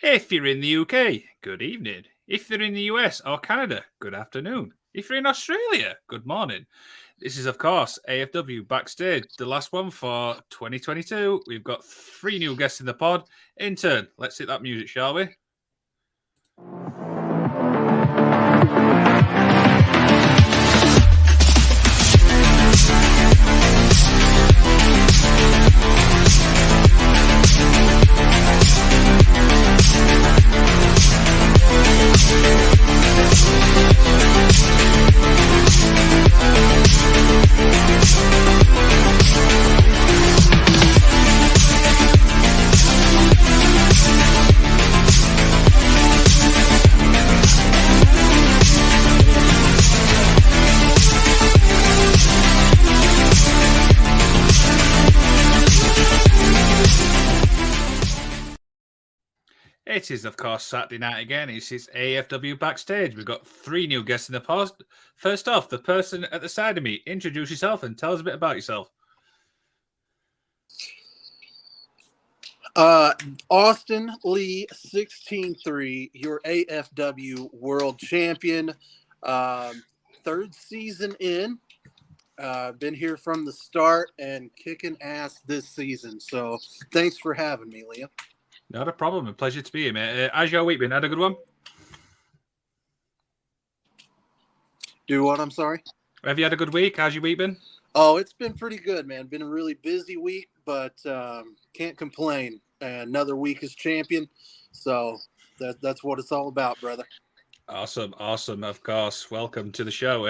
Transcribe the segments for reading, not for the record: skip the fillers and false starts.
If you're in the UK, good evening. If you're in the US or Canada, good afternoon. If you're in Australia, good morning. This is, of course, AFW Backstage, the last one for 2022. We've got 3 new guests in the pod. In turn, let's hit that music, shall we? It is, of course, Saturday night again. It's AFW Backstage. We've got 3 new guests in the pod. First off, the person at the side of me, introduce yourself and tell us a bit about yourself. Austin Lee 16-3, your AFW World Champion. 3rd season in. Been here from the start and kicking ass this season. So thanks for having me, Liam. Not a problem. A pleasure to be here, mate. How's your week been? Had a good one? Do what? I'm sorry? Have you had a good week? How's your week been? Oh, it's been pretty good, man. Been a really busy week, but can't complain. Another week as champion. So that's what it's all about, brother. Awesome. Of course. Welcome to the show.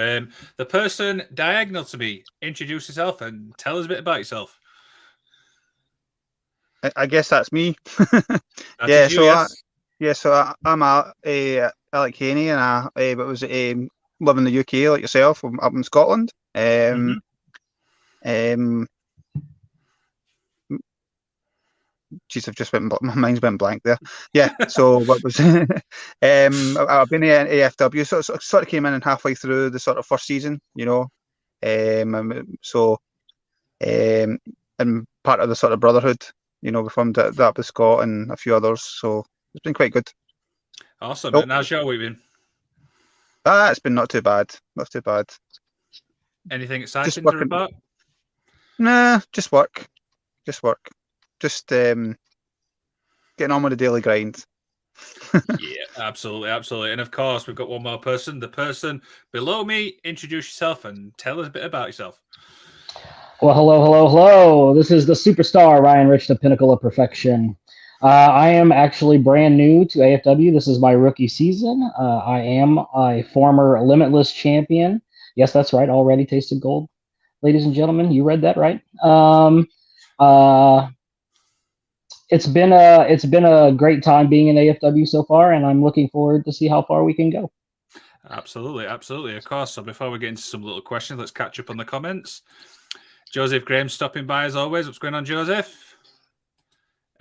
The person diagonal to me, introduce yourself and tell us a bit about yourself. I guess that's me. Yes. So I'm Alec Haney, and I was live in the UK like yourself. I'm up in Scotland. Jeez, I've just my mind's went blank there. Yeah. So what was I've been in AFW, so sort of came in and halfway through the sort of first season, you know. And part of the sort of brotherhood. You know, we formed that with Scott and a few others, so it's been quite good. Awesome. And how's your week been? It's been not too bad. Not too bad. Anything exciting to report? Nah, just work. Just getting on with the daily grind. Yeah, absolutely. And of course, we've got one more person. The person below me, introduce yourself and tell us a bit about yourself. Well, hello. This is the superstar, Ryan Rich, the pinnacle of perfection. I am actually brand new to AFW. This is my rookie season. I am a former Limitless champion. Yes, that's right. Already tasted gold. Ladies and gentlemen, you read that right. It's been a great time being in AFW so far, and I'm looking forward to see how far we can go. Absolutely. Of course. So before we get into some little questions, let's catch up on the comments. Joseph Graham stopping by as always. What's going on, Joseph?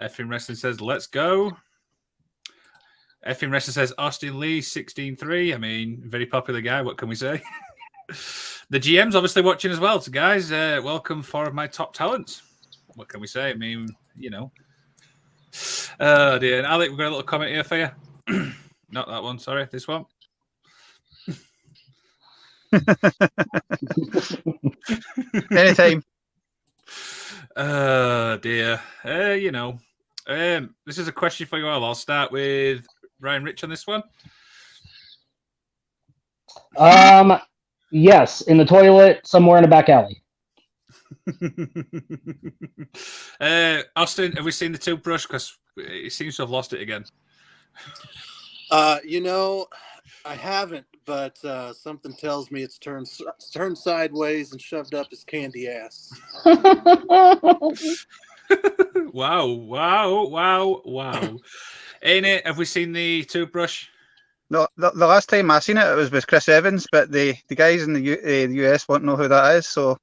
Effing Wrestling says, let's go. Effing Wrestling says, Austin Lee, 16-3. I mean, very popular guy. What can we say? The GM's obviously watching as well. So, guys, welcome 4 of my top talents. What can we say? I mean, you know. Oh, dear. And Alec, we've got a little comment here for you. Not that one, sorry. This one. Anytime. Dear. You know, this is a question for you all. I'll start with Ryan Rich on this one. Yes, in the toilet, somewhere in a back alley. Austin, have we seen the toothbrush? Because it seems to have lost it again. You know, I haven't, but something tells me it's turned sideways and shoved up his candy ass. Wow. Ain't it? Have we seen the toothbrush? No, the last time I seen it was with Chris Evans, but the guys in the US won't know who that is, so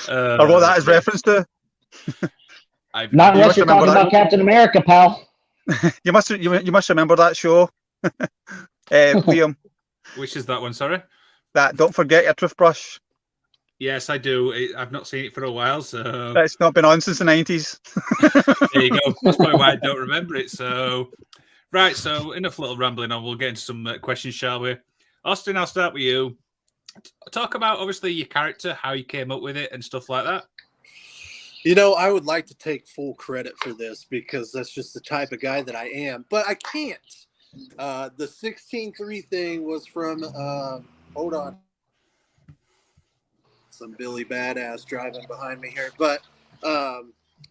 or what that is reference to. Not unless you're talking about Captain America, pal. You must remember that show, Liam. Which is that one? Sorry. That Don't Forget Your Toothbrush. Yes, I do. I've not seen it for a while, so It's not been on since the 90s. there you go. That's probably why I don't remember it. So, right. So, enough little rambling on. We'll get into some questions, shall we? Austin, I'll start with you. Talk about, obviously, your character, how you came up with it and stuff like that. You know, I would like to take full credit for this because that's just the type of guy that I am, but I can't. The 16-3 thing was from, hold on, some Billy Badass driving behind me here, but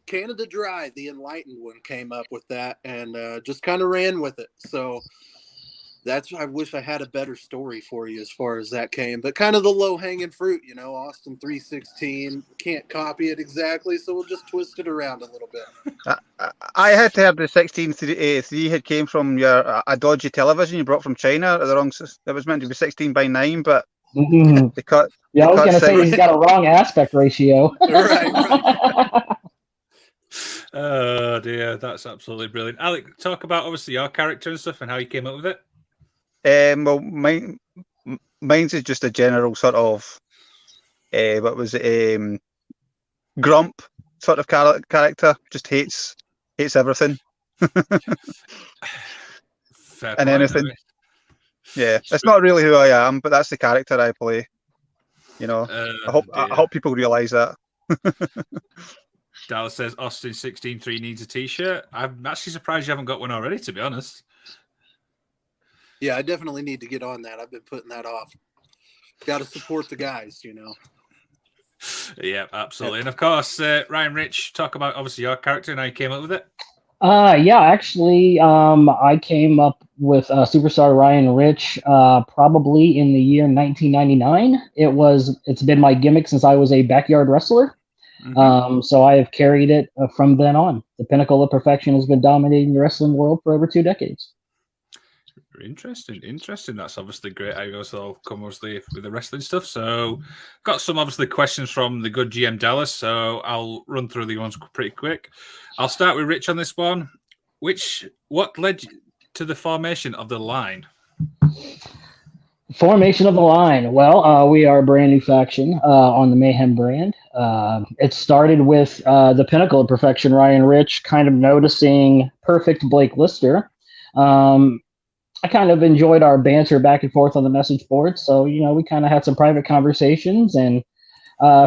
Canada Dry, the enlightened one, came up with that and just kind of ran with it. So I wish I had a better story for you as far as that came, but kind of the low hanging fruit, you know, Austin 316, can't copy it exactly. So we'll just twist it around a little bit. I had to have the 16:3 had came from a dodgy television you brought from China. The wrong. It was meant to be 16:9, but they cut. Yeah, I was going to say six. he's got a wrong aspect ratio. Right. Oh dear, that's absolutely brilliant. Alec, talk about obviously your character and stuff and how you came up with it. Well, mine's is just a general sort of, what was it, grump sort of character. Just hates everything Fair and point, anything. anyway. Yeah, it's not really who I am, but that's the character I play. You know, I hope people realise that. Dallas says Austin 16-3 needs a t-shirt. I'm actually surprised you haven't got one already, to be honest. Yeah, I definitely need to get on that. I've been putting that off. Got to support the guys, you know. Yeah, absolutely. And of course, Ryan Rich, talk about obviously your character and how you came up with it. Yeah, actually, I came up with Superstar Ryan Rich probably in the year 1999. It's been my gimmick since I was a backyard wrestler. Mm-hmm. So I have carried it from then on. The pinnacle of perfection has been dominating the wrestling world for over 2 decades. Interesting. That's obviously great. I also come obviously with the wrestling stuff. So, got some obviously questions from the good GM Dallas. So I'll run through the ones pretty quick. I'll start with Rich on this one. What led to the formation of the line? Formation of the line. Well, we are a brand new faction on the Mayhem brand. It started with the pinnacle of perfection, Ryan Rich, kind of noticing perfect Blake Lister. I kind of enjoyed our banter back and forth on the message board. So, you know, we kind of had some private conversations and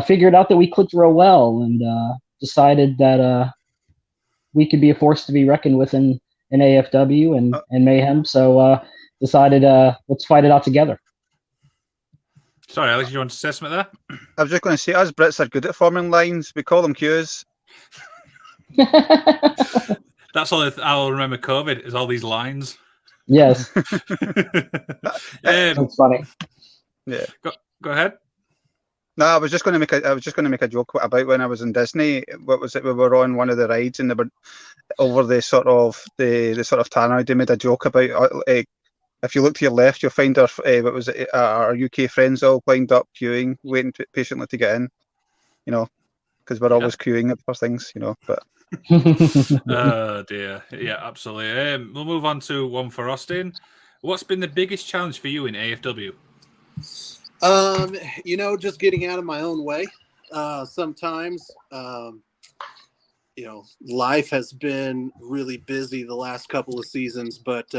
figured out that we clicked real well and decided that we could be a force to be reckoned with in AFW and Mayhem. So decided let's fight it out together. Sorry, Alex, you want to say something there? I was just going to say, us Brits are good at forming lines. We call them queues. That's all I'll remember COVID is all these lines. Yes. That's funny. Yeah. Go ahead. No, I was just going to make a joke about when I was in Disney. What was it? We were on one of the rides, and they were over the sort of tannoy. They made a joke about if you look to your left, you'll find our UK friends all lined up queuing, waiting patiently to get in. You know, because we're always queuing for things. You know, but. Oh dear, yeah, absolutely. We'll move on to one for Austin. What's been the biggest challenge for you in AFW? You know, just getting out of my own way. Sometimes, you know, life has been really busy the last couple of seasons, but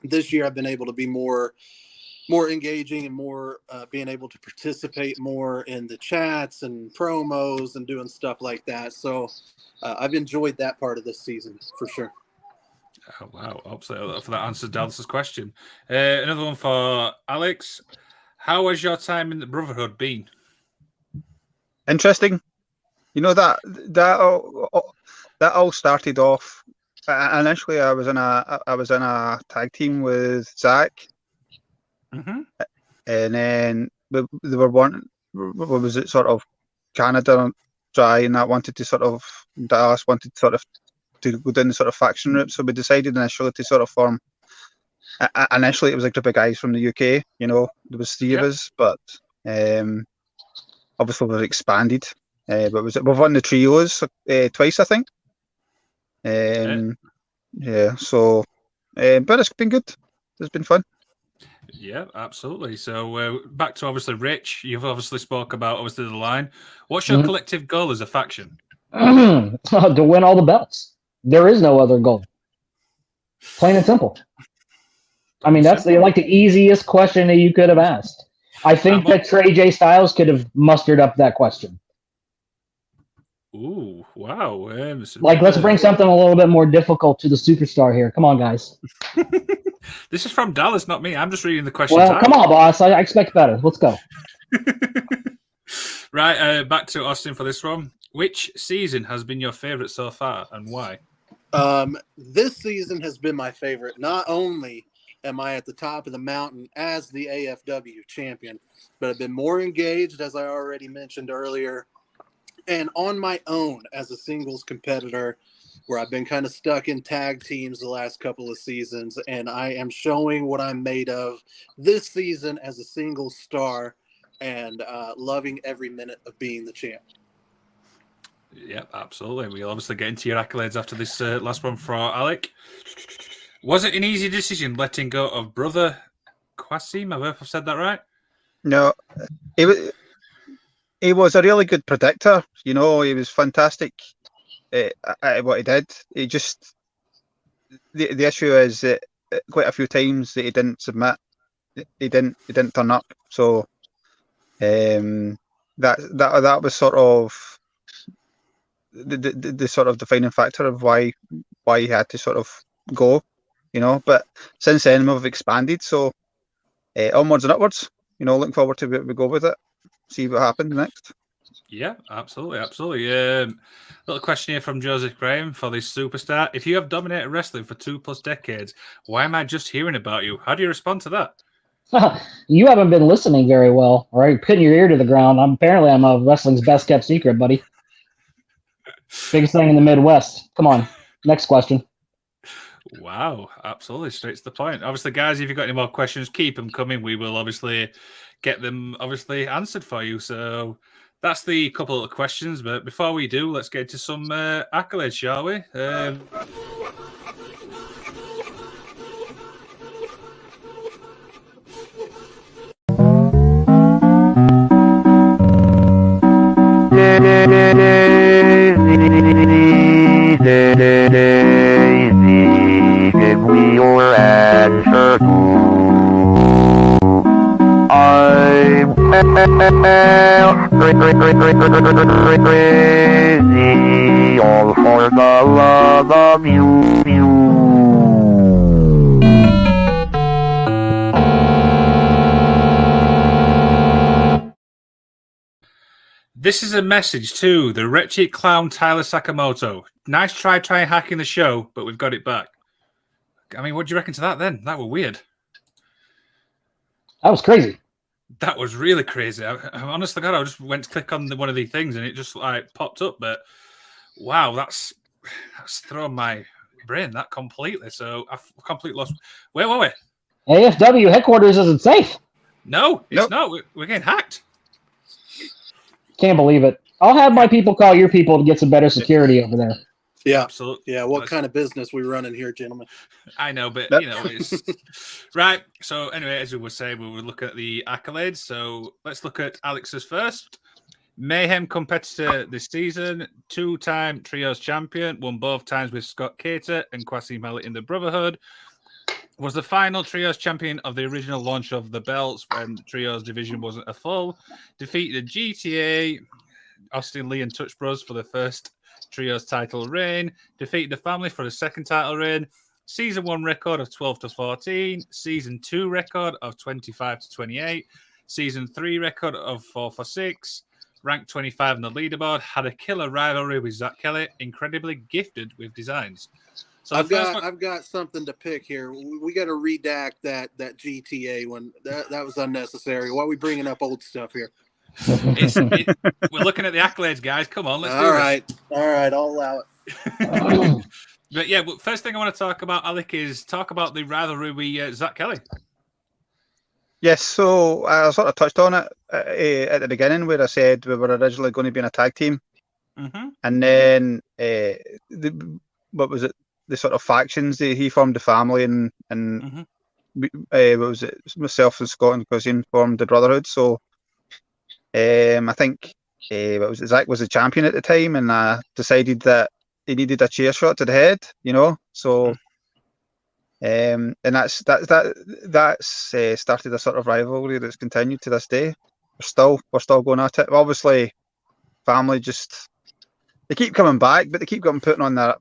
this year I've been able to be more engaging and more being able to participate more in the chats and promos and doing stuff like that. So I've enjoyed that part of this season for sure. Oh, wow. Hopefully for that answers Dallas's question. Another one for Alex. How has your time in the Brotherhood been? Interesting. You know, that all started off. Initially, I was in a tag team with Zach, and then they were wanting. What was it? Sort of Canada Dry, and Dallas wanted to go down the sort of faction route. So we decided initially to sort of form. Initially, it was a group of guys from the UK. You know, there was 3 of us, but obviously we've expanded. But we've won the trios twice, I think. Yeah. So, but it's been good. It's been fun. Yeah, absolutely. So back to obviously Rich. You've obviously spoke about obviously the line. What's your collective goal as a faction? To win all the belts. There is no other goal. Plain and simple. I mean, that's Simple. like the easiest question that you could have asked. I think that Trey J. Styles could have mustered up that question. Ooh, wow. Let's bring something a little bit more difficult to the superstar here. Come on, guys. This is from Dallas, not me. I'm just reading the question. Well, come on, boss. I expect better. Let's go. Right, back to Austin for this one. Which season has been your favorite so far, and why? This season has been my favorite. Not only am I at the top of the mountain as the AFW champion, but I've been more engaged, as I already mentioned earlier, and on my own as a singles competitor, where I've been kind of stuck in tag teams the last couple of seasons, and I am showing what I'm made of this season as a single star, and loving every minute of being the champ. Yeah, absolutely. We'll obviously get into your accolades after this last one for Alec. Was it an easy decision letting go of brother Qasim? I hope I've said that right. No, he was a really good predictor. You know, he was fantastic at what he did. He just the issue is that quite a few times that he didn't submit. He didn't turn up. So that was sort of the sort of defining factor of why he had to sort of go. You know, but since then we've expanded. So onwards and upwards. You know, looking forward to where we go with it. See what happens next. Yeah, absolutely. Little question here from Joseph Graham for this superstar. If you have dominated wrestling for 2+ decades, why am I just hearing about you? How do you respond to that? You haven't been listening very well, all right? Putting your ear to the ground. Apparently, I'm a wrestling's best kept secret, buddy. Biggest thing in the Midwest. Come on, next question. Wow, absolutely. Straight to the point. Obviously, guys, if you've got any more questions, keep them coming. We will obviously get them answered for you. So that's the couple of questions. But before we do, let's get to some accolades, shall we? Give me your answer to. I'm crazy, all for the love of you. This is a message to the wretched clown Tyler Sakamoto. Nice try hacking the show, but we've got it back. I mean, what do you reckon to that then? That was weird. That was crazy. That was really crazy. I honestly, God, I just went to click on one of these things and it just like popped up. But wow, that's thrown my brain that completely. So I've completely lost. Where were we? AFW headquarters isn't safe. No, it's not. We're getting hacked. Can't believe it. I'll have my people call your people to get some better security over there. Yeah, absolutely. Yeah, what kind of business we running here, gentlemen? I know, but you know, it's right. So anyway, as we were saying, we were looking at the accolades. So let's look at Alex's first. Mayhem competitor this season, 2-time Trios champion, won both times with Scott Cater and Qasim Mallet in the Brotherhood. Was the final Trios champion of the original launch of the belts when the Trios division wasn't a full. Defeated GTA, Austin Lee and Touch Bros for the first Trios title reign. Defeated the Family for the second title reign. Season 1 record of 12-14. Season 2 record of 25-28. Season 3 record of 4-6. Ranked 25 on the leaderboard. Had a killer rivalry with Zach Kelly. Incredibly gifted with designs. So I've got something to pick here. We got to redact that GTA one. That was unnecessary. Why are we bringing up old stuff here? We're looking at the accolades, guys. Come on, let's do this. All right, I'll allow it. But yeah, first thing I want to talk about, Alec, is talk about the rivalry with Zach Kelly. Yes, so I sort of touched on it at the beginning where I said we were originally going to be in a tag team. Mm-hmm. And then what was it? The sort of factions that he formed, the Family and mm-hmm. what was it? Myself and Scott and cousin formed the Brotherhood. So I think what was it? Zach was the champion at the time, and I decided that he needed a chair shot to the head. So. And that's started a sort of rivalry that's continued to this day. We're still going at it. Obviously, family just they keep coming back, but they keep getting putting on their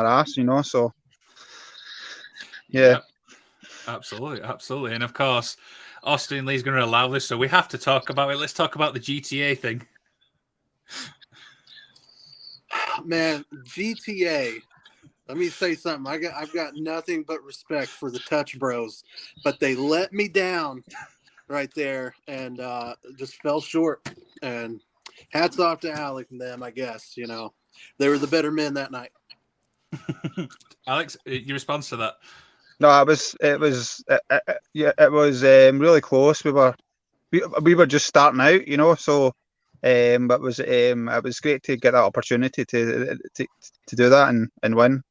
ass, So yeah. Yep. Absolutely. And of course, Austin Lee's going to allow this, so we have to talk about it. Let's talk about the GTA thing. Man, GTA. Let me say something. I've got nothing but respect for the Touch Bros, but they let me down right there and just fell short. And hats off to Alec and them, I guess. They were the better men that night. Alex, your response to that? No, it was really close. We were just starting out, So, but it was great to get that opportunity to do that and win.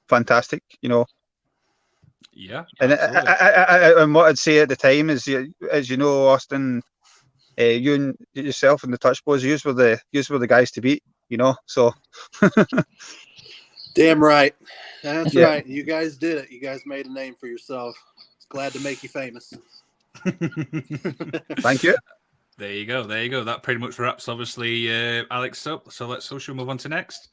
Fantastic. Yeah, and and what I'd say at the time is, Austin, you and yourself and the Touch Boys, you were the guys to beat. So. Damn right. That's right. You guys did it. You guys made a name for yourself. Glad to make you famous. Thank you. There you go. That pretty much wraps, obviously, Alex up. So should we move on to next?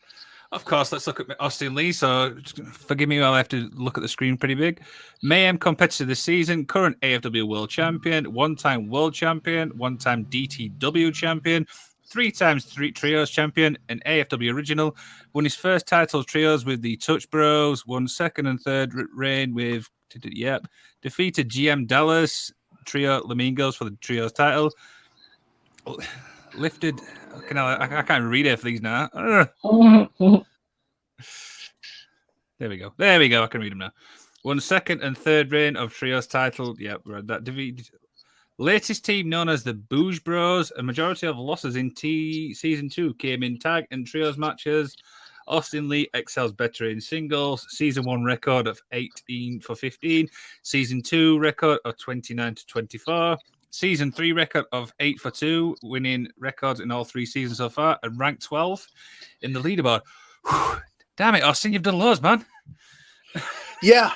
Of course, let's look at Austin Lee. So forgive me, I'll have to look at the screen pretty big. Mayhem competitor this season, current AFW World Champion, one-time World Champion, one-time DTW Champion, 3 times 3 Trios Champion, an AFW Original, won his first title Trios with the Touch Bros, won second and third reign with, defeated GM Dallas, Trio Lamingos for the Trios title, lifted, I can't read it for these now. There we go, I can read them now. Won second and third reign of Trios title, read that, defeated latest team known as the Booge Bros. A majority of losses in Season 2 came in tag and trios matches. Austin Lee excels better in singles. Season 1 record of 18 for 15. Season 2 record of 29 to 24. Season 3 record of 8 for 2, winning records in all 3 seasons so far, and ranked 12 in the leaderboard. Whew. Damn it, Austin, you've done loads, man. Yeah,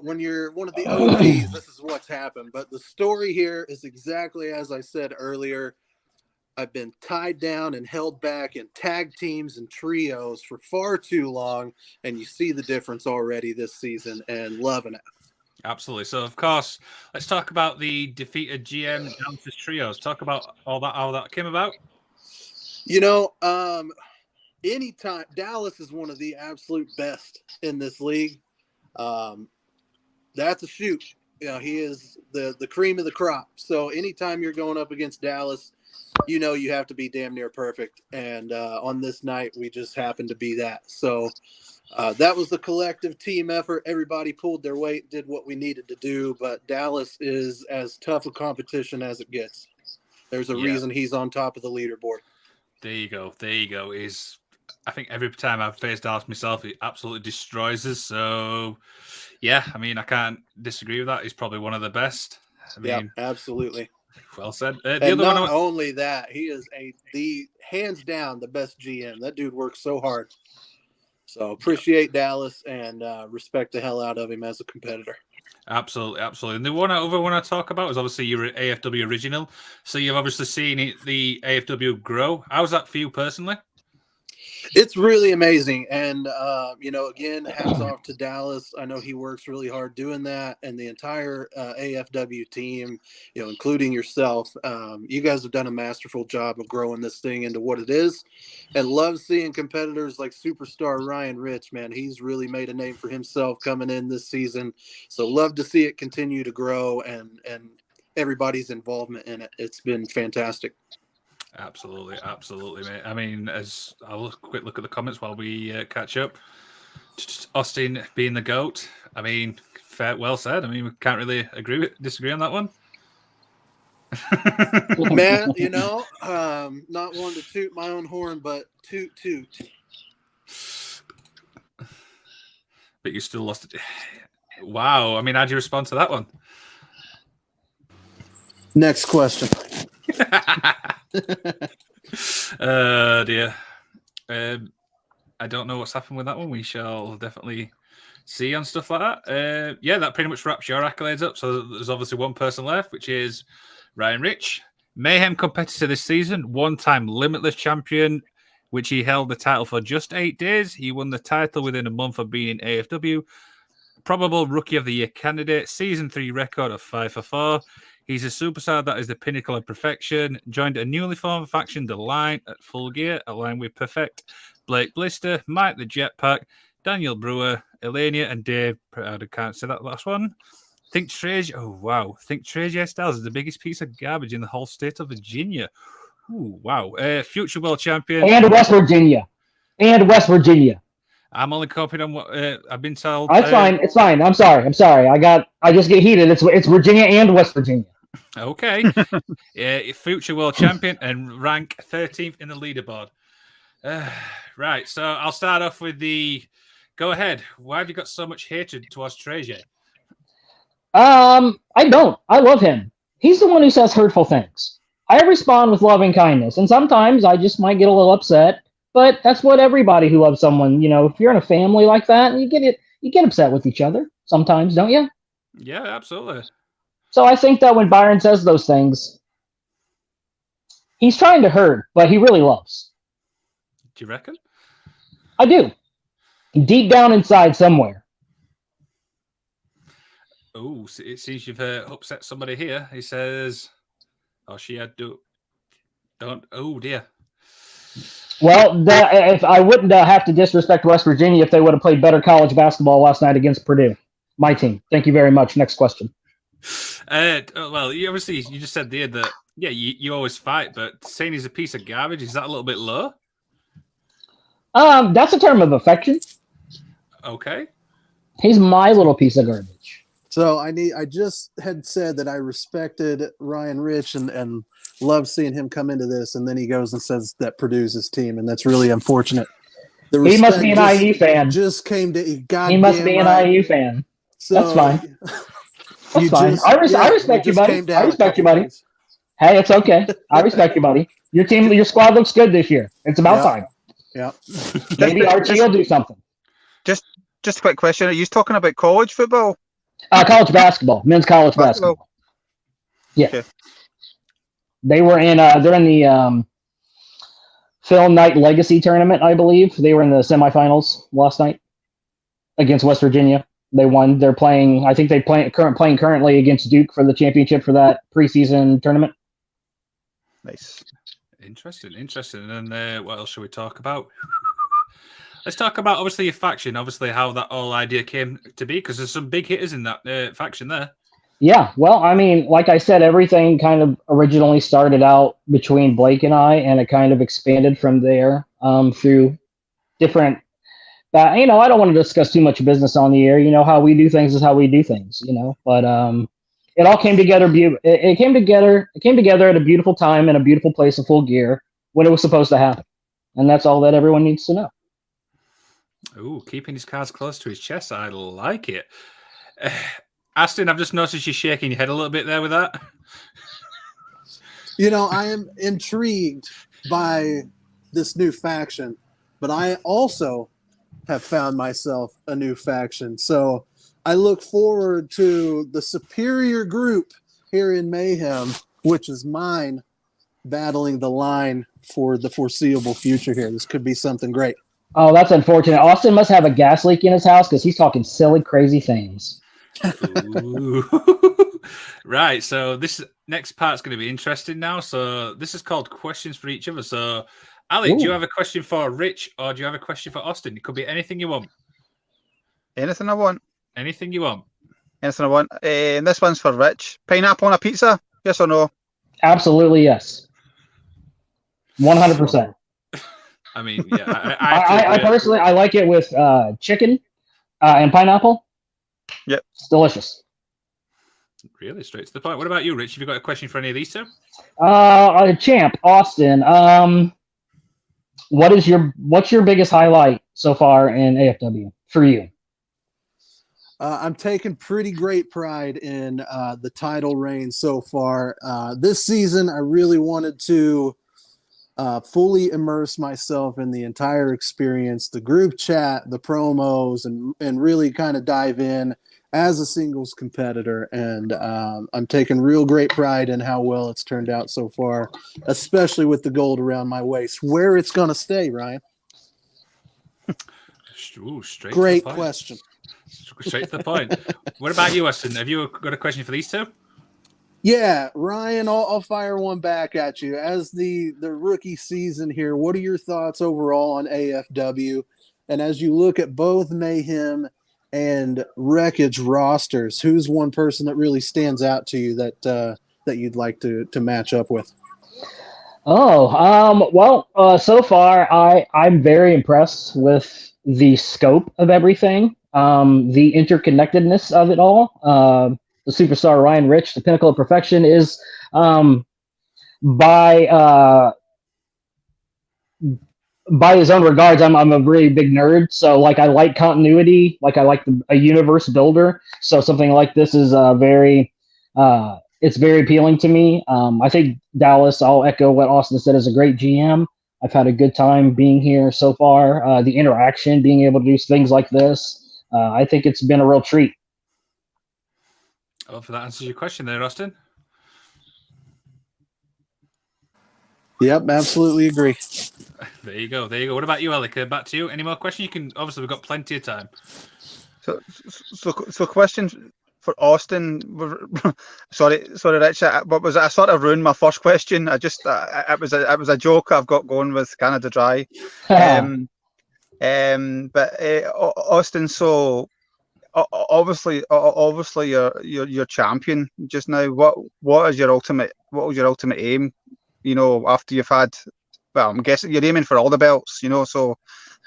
when you're one of the OGs, this is what's happened. But the story here is exactly as I said earlier. I've been tied down and held back in tag teams and trios for far too long, and you see the difference already this season and loving it. Absolutely. So, of course, let's talk about the defeated GM Dallas Trios. Talk about all that, how that came about. Anytime Dallas is one of the absolute best in this league. That's a shoot. He is the cream of the crop. So anytime you're going up against Dallas, you have to be damn near perfect. And on this night, we just happened to be that. So that was the collective team effort. Everybody pulled their weight, did what we needed to do. But Dallas is as tough a competition as it gets. There's a reason he's on top of the leaderboard. There you go. I think every time I've faced Dallas myself, he absolutely destroys us. So, I can't disagree with that. He's probably one of the best. Absolutely. Well said. Only that, he is the hands down the best GM. That dude works so hard. So appreciate Dallas and respect the hell out of him as a competitor. Absolutely. And the other one I talk about is obviously your AFW Original. So you've obviously seen the AFW grow. How's that for you personally? It's really amazing. And, again, hats off to Dallas. I know he works really hard doing that. And the entire AFW team, including yourself, you guys have done a masterful job of growing this thing into what it is. And love seeing competitors like superstar Ryan Rich, man. He's really made a name for himself coming in this season. So love to see it continue to grow and everybody's involvement in it. It's been fantastic. Absolutely, mate. I mean, as I'll quick look at the comments while we catch up. Austin being the GOAT. I mean, well said. I mean, we can't really disagree on that one. Man, not one to toot my own horn, but toot. but you still lost it. Wow. I mean, how do you respond to that one? Next question. Dear. I don't know what's happened with that one. We shall definitely see on stuff like that. Yeah, that pretty much wraps your accolades up. So there's obviously one person left, which is Ryan Rich. Mayhem competitor this season, one-time Limitless champion, which he held the title for just 8 days. He won the title within a month of being in AFW. Probable Rookie of the Year candidate, Season 3 record of 5 for 4. He's a superstar that is the pinnacle of perfection. Joined a newly formed faction, The Line, at Full Gear, aligned with Perfect, Blake Blister, Mike the Jetpack, Daniel Brewer, Elenia, and Dave. I can't say that last one. Think Traje. Oh, wow. Think Traje Styles is the biggest piece of garbage in the whole state of Virginia. Ooh, wow. Future world champion. And West Virginia. I'm only copying on what I've been told. It's fine. It's fine. I'm sorry. I just get heated. It's Virginia and West Virginia. Okay. Future world champion and rank 13th in the leaderboard. Right. So I'll start off with the go ahead. Why have you got so much hatred towards Traje? I don't. I love him. He's the one who says hurtful things. I respond with loving kindness, and sometimes I just might get a little upset. But that's what everybody who loves someone, if you're in a family like that, you get upset with each other sometimes, don't you? Yeah, absolutely. So I think that when Byron says those things, he's trying to hurt, but he really loves. Do you reckon? I do. Deep down inside somewhere. Oh, it seems you've upset somebody here. He says, "Oh, she had to." Don't. Oh dear. Well, if I wouldn't have to disrespect West Virginia if they would have played better college basketball last night against Purdue. My team. Thank you very much. Next question. Well, you just said there that you always fight, but saying he's a piece of garbage, is that a little bit low? That's a term of affection. Okay. He's my little piece of garbage. So I just had said that I respected Ryan Rich and loved seeing him come into this, and then he goes and says that Purdue's his team, and that's really unfortunate. He must be an IU fan. Just came to he must be an IU fan. So, that's fine. That's fine. I respect you, buddy. I respect you, buddy. Hey, it's okay. I respect you, buddy. Your squad looks good this year. It's about time. Yeah. Maybe Archie will do something. Just a quick question. Are you talking about college football? College basketball. Men's college basketball. Yeah. Okay. They're in the Phil Knight Legacy Tournament, I believe. They were in the semifinals last night against West Virginia. They won. They're playing. I think playing currently against Duke for the championship for that preseason tournament. Nice. Interesting. And then what else should we talk about? Let's talk about obviously your faction. Obviously, how that whole idea came to be, because there's some big hitters in that faction there. Yeah, well, I mean, like I said, everything kind of originally started out between Blake and I, and it kind of expanded from there through different. I don't want to discuss too much business on the air. How we do things is how we do things. But it all came together. It came together. It came together at a beautiful time in a beautiful place in Full Gear when it was supposed to happen, and that's all that everyone needs to know. Ooh, keeping his cards close to his chest. I like it. Aston, I've just noticed you shaking your head a little bit there with that. I am intrigued by this new faction, but I also have found myself a new faction. So I look forward to the superior group here in Mayhem, which is mine, battling the Line for the foreseeable future here. This could be something great. Oh, that's unfortunate. Austin must have a gas leak in his house because he's talking silly, crazy things. Right, so this next part's going to be interesting now. So this is called questions for each other. So Ali, do you have a question for Rich, or do you have a question for Austin? It could be anything you want. Anything I want. Anything you want. Anything I want. And this one's for Rich. Pineapple on a pizza? Yes or no? Absolutely yes. 100%. I mean, yeah. I personally, I like it with chicken and pineapple. Yep. It's delicious. Really straight to the point. What about you, Rich? Have you got a question for any of these two? Champ, Austin. What's your biggest highlight so far in AFW for you? I'm taking pretty great pride in the title reign so far. This season, I really wanted to fully immerse myself in the entire experience, the group chat, the promos, and really kind of dive in as a singles competitor. And I'm taking real great pride in how well it's turned out so far, especially with the gold around my waist. Where it's going to stay, Ryan? Ooh, straight Great to the point. question. Straight to the point. What about you, Austin? Have you got a question for these two? Yeah, Ryan, I'll fire one back at you. As the rookie season here, what are your thoughts overall on AFW? And as you look at both Mayhem and Wreckage rosters, who's one person that really stands out to you that you'd like to match up with? So far I'm very impressed with the scope of everything, the interconnectedness of it all. The superstar Ryan Rich, the pinnacle of perfection, is by by his own regards, I'm a really big nerd. So like I like continuity, like I like a universe builder. So something like this is it's very appealing to me. I think Dallas, I'll echo what Austin said, is a great GM. I've had a good time being here so far. The interaction, being able to do things like this, I think it's been a real treat. Hopefully that answers your question there, Austin. Yep, absolutely agree. There you go. There you go. What about you, Alec? Back to you. Any more questions? You can, obviously, we've got plenty of time. So question for Austin. Sorry, Rich. But was it? I sort of ruined my first question. It was a joke I've got going with Canada Dry. Austin. So obviously you're champion just now. What was your ultimate aim? You know, after you've had, well, I'm guessing you're aiming for all the belts. You know, so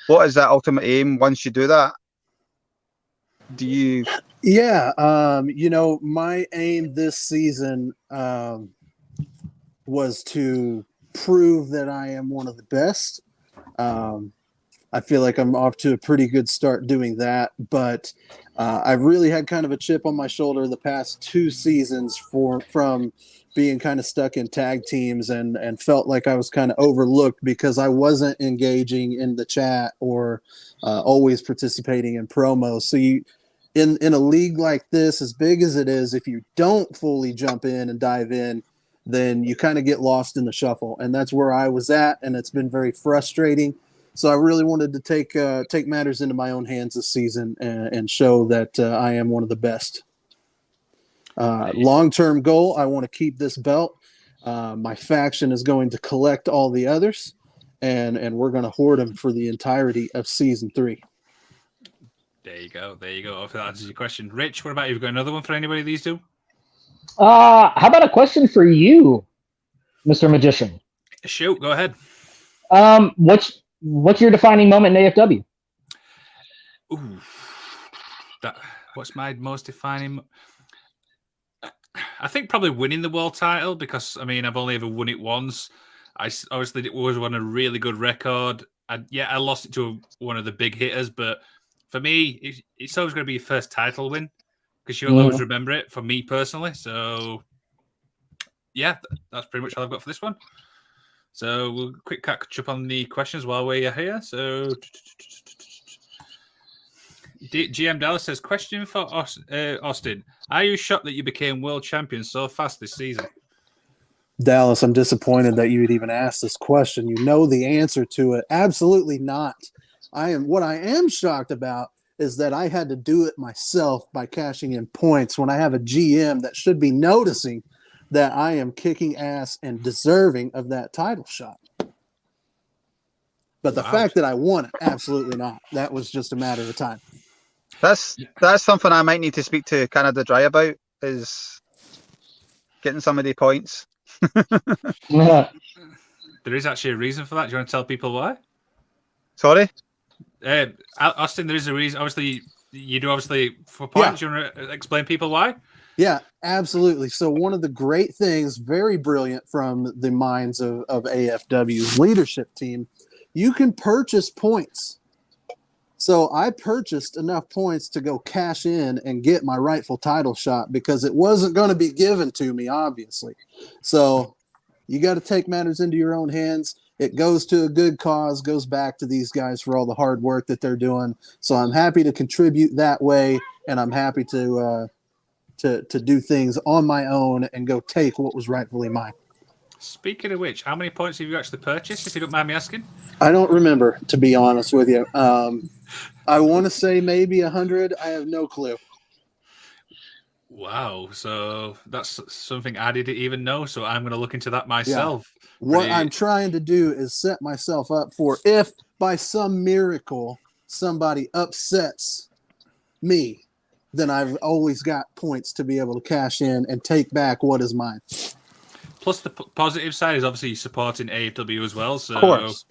what is that ultimate aim once you do that? Do you? Yeah, my aim this season was to prove that I am one of the best. I feel like I'm off to a pretty good start doing that, but I've really had kind of a chip on my shoulder the past 2 seasons from being kind of stuck in tag teams and felt like I was kind of overlooked because I wasn't engaging in the chat or always participating in promos. So in a league like this, as big as it is, if you don't fully jump in and dive in, then you kind of get lost in the shuffle. And that's where I was at, and it's been very frustrating. So I really wanted to take matters into my own hands this season and show that I am one of the best. Long-term goal, I want to keep this belt. My faction is going to collect all the others, and we're going to hoard them for the entirety of season 3. There you go. There you go. Hopefully that answers your question. Rich, what about you? Have you got another one for anybody of these two? How about a question for you, Mr. Magician? Shoot, go ahead. What's your defining moment in AFW? Ooh, what's my most defining? I think probably winning the world title, because I mean I've only ever won it once. I obviously always won a really good record. I lost it to one of the big hitters, but for me, it's always going to be your first title win because you'll always remember it. For me personally, so yeah, that's pretty much all I've got for this one. So we'll quick catch up on the questions while we're here. So GM Dallas says, question for Austin. Are you shocked that you became world champion so fast this season? Dallas, I'm disappointed that you would even ask this question. You know the answer to it. Absolutely not. What I am shocked about is that I had to do it myself by cashing in points when I have a GM that should be noticing that I am kicking ass and deserving of that title shot. But the fact that I won it, absolutely not. That was just a matter of time. That's something I might need to speak to Canada Dry about, is getting some of the points. There is actually a reason for that. Do you want to tell people why? Sorry? Austin, there is a reason. Obviously, you do for points. Yeah. Do you want to explain people why? Yeah, absolutely. So one of the great things, very brilliant from the minds of AFW's leadership team, you can purchase points. So I purchased enough points to go cash in and get my rightful title shot because it wasn't going to be given to me, obviously. So you got to take matters into your own hands. It goes to a good cause, goes back to these guys for all the hard work that they're doing. So I'm happy to contribute that way, and I'm happy to do things on my own and go take what was rightfully mine. Speaking of which, how many points have you actually purchased, if you don't mind me asking? I don't remember, to be honest with you. I want to say maybe 100. I have no clue. Wow. So that's something I didn't even know. So I'm going to look into that myself. What I'm trying to do is set myself up for if by some miracle somebody upsets me, then I've always got points to be able to cash in and take back what is mine. Plus, the positive side is obviously supporting AFW as well. So, of course.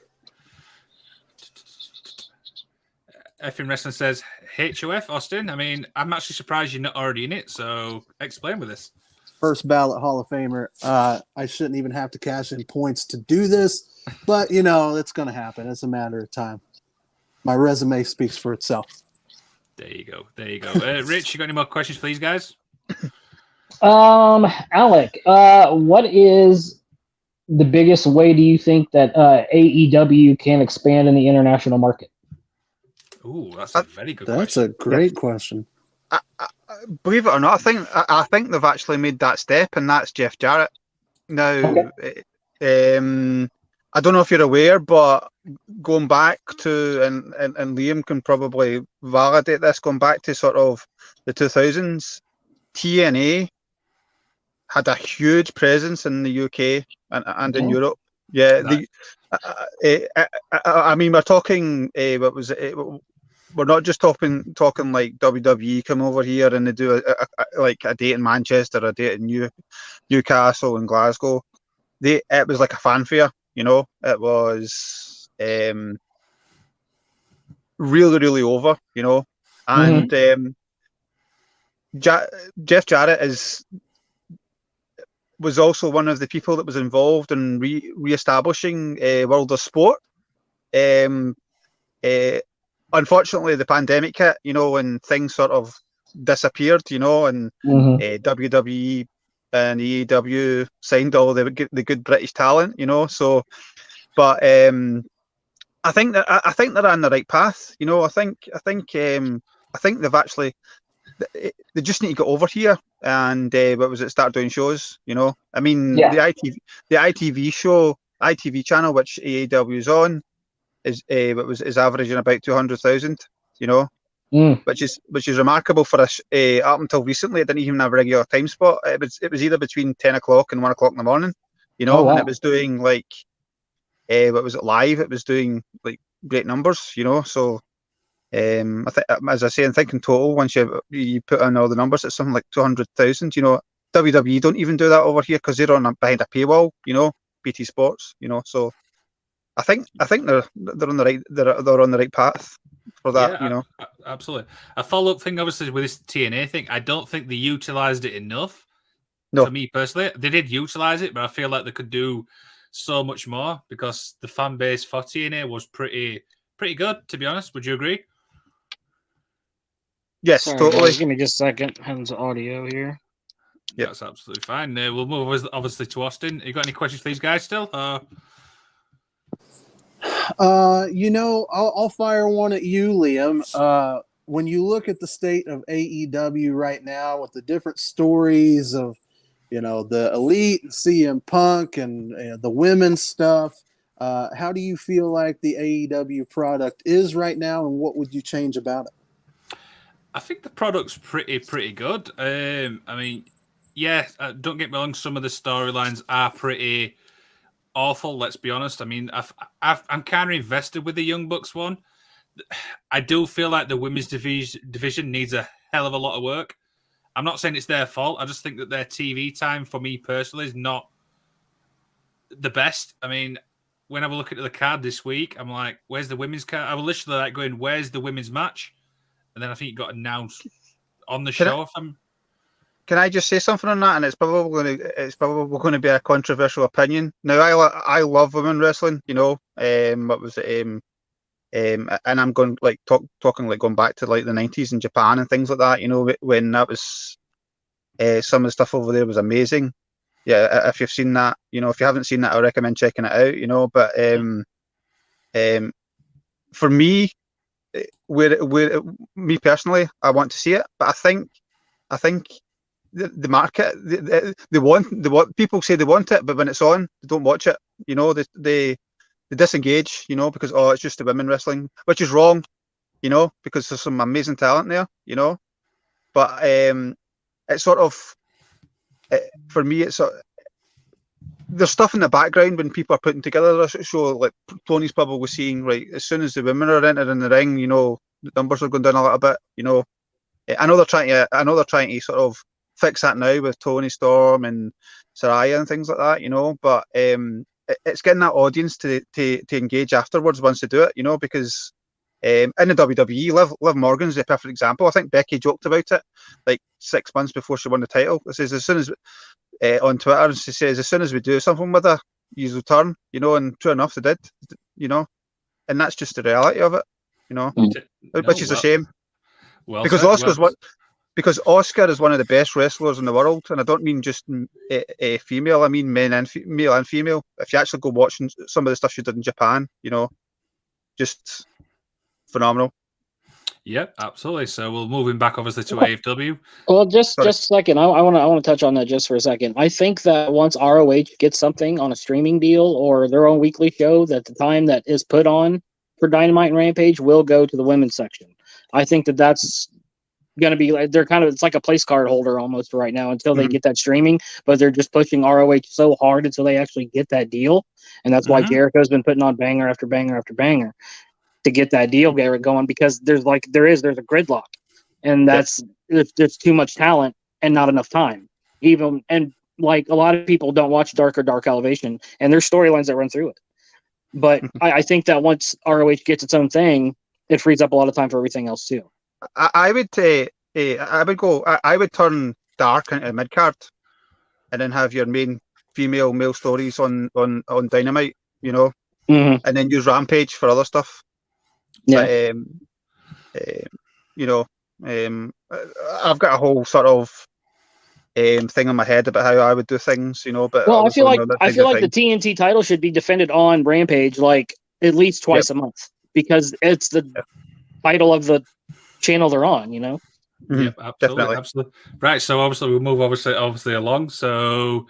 Effing Wrestling says, HOF, Austin. I mean, I'm actually surprised you're not already in it. So, explain with us. First ballot Hall of Famer. I shouldn't even have to cash in points to do this, but, you know, it's going to happen. It's a matter of time. My resume speaks for itself. There you go. There you go. Rich, you got any more questions for these guys? Alec, what is the biggest way do you think that AEW can expand in the international market? Ooh, that's a very good question. That's a great question. Believe it or not, I think they've actually made that step, and that's Jeff Jarrett. Now, I don't know if you're aware, but going back to, and Liam can probably validate this, going back to sort of the 2000s, TNA had a huge presence in the UK and in Europe. Yeah, I mean, we're talking. What was it? We're not just talking like WWE come over here and they do like a date in Manchester, a date in Newcastle and Glasgow. It was like a fanfare, you know. It was really, really over, you know. And Jeff Jarrett was also one of the people that was involved in re-establishing World of Sport. Unfortunately, the pandemic hit, you know, and things sort of disappeared, you know, and WWE and AEW signed all the good British talent, you know. So, but I think they're on the right path, you know. I think they've actually they just need to get over here and start doing shows, you know. I mean, the ITV show, ITV channel, which AEW is on, is averaging about 200,000, you know, which is remarkable for us. Up until recently, it didn't even have a regular time spot. It was either between 10 o'clock and 1 o'clock in the morning, you know. And it was doing like what was it, live? It was doing like great numbers, you know. So I think, as I say, I think in total, once you put in all the numbers, it's something like 200,000. You know, WWE don't even do that over here because they're behind a paywall, you know, BT Sports, you know. So I think they're on the right path for that, you know. Absolutely. A follow-up thing, obviously, with this TNA thing, I don't think they utilized it enough. No. For me personally, they did utilize it, but I feel like they could do so much more because the fan base for TNA was pretty good, to be honest. Would you agree? Yes, Sorry, totally. guys, give me just a second. Having some audio here. Yep. That's absolutely fine. We'll move obviously to Austin. You got any questions for these guys still? You know, I'll fire one at you, Liam. When you look at the state of AEW right now with the different stories of, you know, the Elite and CM Punk and the women's stuff, how do you feel like the AEW product is right now, and what would you change about it? I think the product's pretty good. I mean, yeah, don't get me wrong, some of the storylines are pretty awful, let's be honest. I mean, I'm kind of invested with the Young Bucks one. I do feel like the women's division needs a hell of a lot of work. I'm not saying it's their fault. I just think that their TV time, for me personally, is not the best. I mean, when I look at the card this week, I'm like, where's the women's card? I was literally like going, where's the women's match? And then I think it got announced on the show. Can I just say something on that? And it's probably going to be a controversial opinion. Now, I love women wrestling. You know, what was it? And I'm going like talking like going back to like the 90s in Japan and things like that. You know, when that was some of the stuff over there was amazing. Yeah, if you've seen that, you know, if you haven't seen that, I recommend checking it out. You know, but for me, where me personally, I want to see it, but I think the market, they want people say they want it, but when it's on, they don't watch it. You know, they disengage. You know, because it's just the women wrestling, which is wrong. You know, because there's some amazing talent there. You know, but it's sort of for me, it's there's stuff in the background when people are putting together a show, like Tony's Bubble was seeing, right, as soon as the women are entering the ring, you know, the numbers are going down a little bit, you know. I know they're trying to sort of fix that now with Tony Storm and Saraya and things like that, you know, but it's getting that audience to engage afterwards once they do it, you know, because in the WWE, Liv Morgan's a perfect example. I think Becky joked about it like 6 months before she won the title. It says as soon as on Twitter, she says as soon as we do something with her, you will turn, you know, and true enough, they did, you know, and that's just the reality of it, you know, which is a shame. Well, because Oscar is one of the best wrestlers in the world, and I don't mean just a female. I mean male and female. If you actually go watching some of the stuff she did in Japan, you know, just phenomenal. Yep, absolutely. So we're moving back, obviously, to AFW. Well, just a second. I want to touch on that just for a second. I think that once ROH gets something on a streaming deal or their own weekly show, that the time that is put on for Dynamite and Rampage will go to the women's section. I think that that's going to be like it's like a place card holder almost right now until they get that streaming. But they're just pushing ROH so hard until they actually get that deal, and that's why Jericho's been putting on banger after banger after banger to get that deal going, because there's a gridlock, and there's too much talent and not enough time. And like a lot of people don't watch Dark Elevation, and there's storylines that run through it. But I think that once ROH gets its own thing, it frees up a lot of time for everything else too. I would turn Dark into mid card, and then have your main female male stories on Dynamite, you know, and then use Rampage for other stuff. Yeah. But, you know, I've got a whole sort of thing in my head about how I would do things, you know. But I feel like the TNT title should be defended on Rampage like at least twice a month, because it's the title of the channel they're on, you know. Yep, absolutely. Right, so obviously we'll move obviously along. So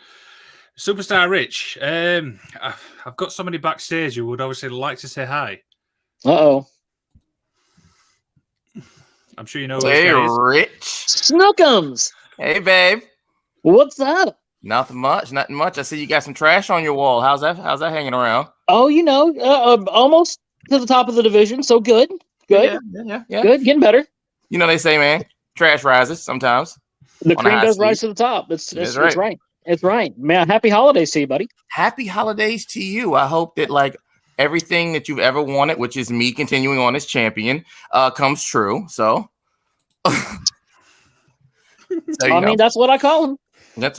Superstar Rich, I've got somebody backstage who would obviously like to say hi. Uh-oh. I'm sure you know. Hey, Rich. Snookums. Hey, babe. What's that? Nothing much. I see you got some trash on your wall. How's that hanging around? Oh, you know, almost to the top of the division. So good. Yeah. Good. Getting better. You know, they say, man, trash rises sometimes. The cream does rise to the top. It's right. It's right. Man, happy holidays to you, buddy. Happy holidays to you. I hope that, like, everything that you've ever wanted, which is me continuing on as champion, comes true. So, I mean, that's what I call him.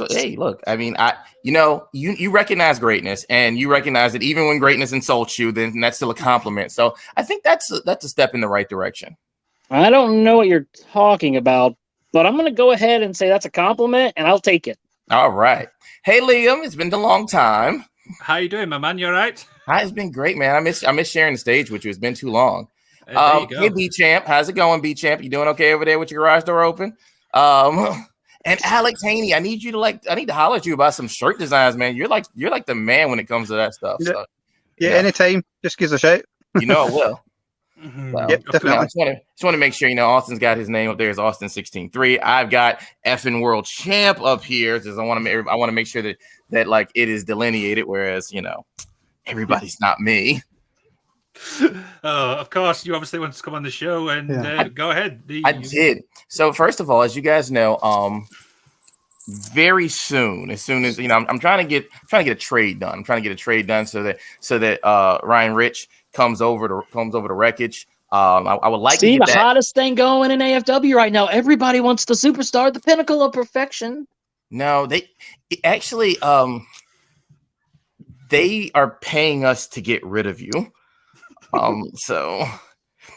Hey, look, I mean, you recognize greatness, and you recognize that even when greatness insults you, then that's still a compliment. So I think that's a step in the right direction. I don't know what you're talking about, but I'm going to go ahead and say that's a compliment, and I'll take it. All right. Hey, Liam, it's been a long time. How you doing, my man? You all right? Hi, it's been great, man. I miss sharing the stage with you. It's been too long. Hey, B-Champ. How's it going, B-Champ? You doing okay over there with your garage door open? And Alex Haney, I need to holler at you about some shirt designs, man. You're like the man when it comes to that stuff. So, anytime. Just give us a shout. You know it will. So, yep, definitely. Just want to make sure, you know, Austin's got his name up there as Austin 16-3. I've got effing world champ up here. Just I want to make sure that like it is delineated, whereas, you know, everybody's not me. Of course, you obviously wanted to come on the show, and go ahead. I did. So first of all, as you guys know, very soon, as soon as, you know, I'm trying to get a trade done. I'm trying to get a trade done so that Ryan Rich comes over to Wreckage. I would like to get the hottest thing going in AFW right now. Everybody wants the superstar, the pinnacle of perfection. No, they actually they are paying us to get rid of you. So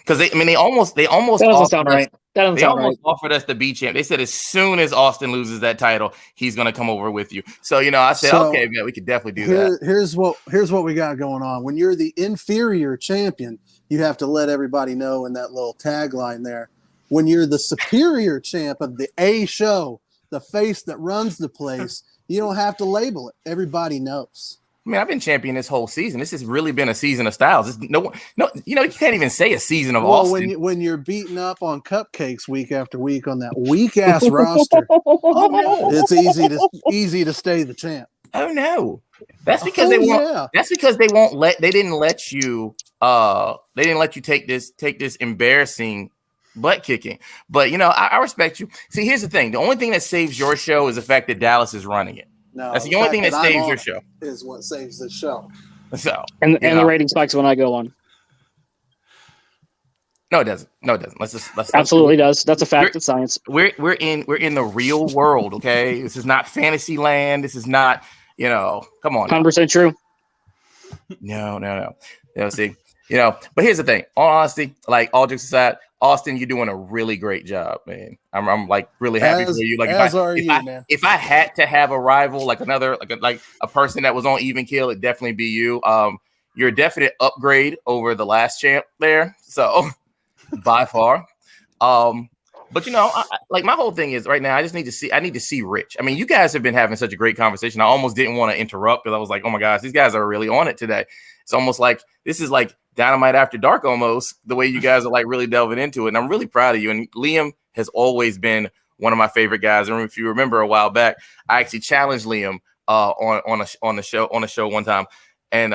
because they almost That doesn't offered sound us- right. That doesn't They sound right. almost offered us the B champ. They said as soon as Austin loses that title, he's gonna come over with you. So I said, So, okay, man, we could definitely do that. Here's what we got going on. When you're the inferior champion, you have to let everybody know in that little tagline there. When you're the superior champ of the A show, the face that runs the place, you don't have to label it. Everybody knows. I mean, I've been champion this whole season. This has really been a season of Styles. No, you can't even say a season of Well, Austin. when you're beating up on cupcakes week after week on that weak ass roster, Oh no, it's easy to stay the champ. oh no, that's because That's because they didn't let you take this embarrassing butt kicking. But I respect you. See, here's the thing: the only thing that saves your show is the fact that Dallas is running it. No, that's the only thing that saves your show. Is what saves the show. So and the rating spikes when I go on. No, it doesn't. Let's Absolutely does. That's a fact. It's science. We're in the real world. Okay, this is not fantasy land. This is not. Come on. 100% true. No. See, but here's the thing. All honesty, like all jokes aside, Austin, you're doing a really great job, man. I'm like really happy for you. Like if I had to have a rival, like a person that was on even kill, it'd definitely be you. You're a definite upgrade over the last champ there. So by far. But like my whole thing is right now, I need to see Rich. I mean, you guys have been having such a great conversation. I almost didn't want to interrupt because I was like, oh my gosh, these guys are really on it today. It's almost like this is like Dynamite After Dark almost, the way you guys are like really delving into it. And I'm really proud of you. And Liam has always been one of my favorite guys. And if you remember a while back, I actually challenged Liam on the show one time. And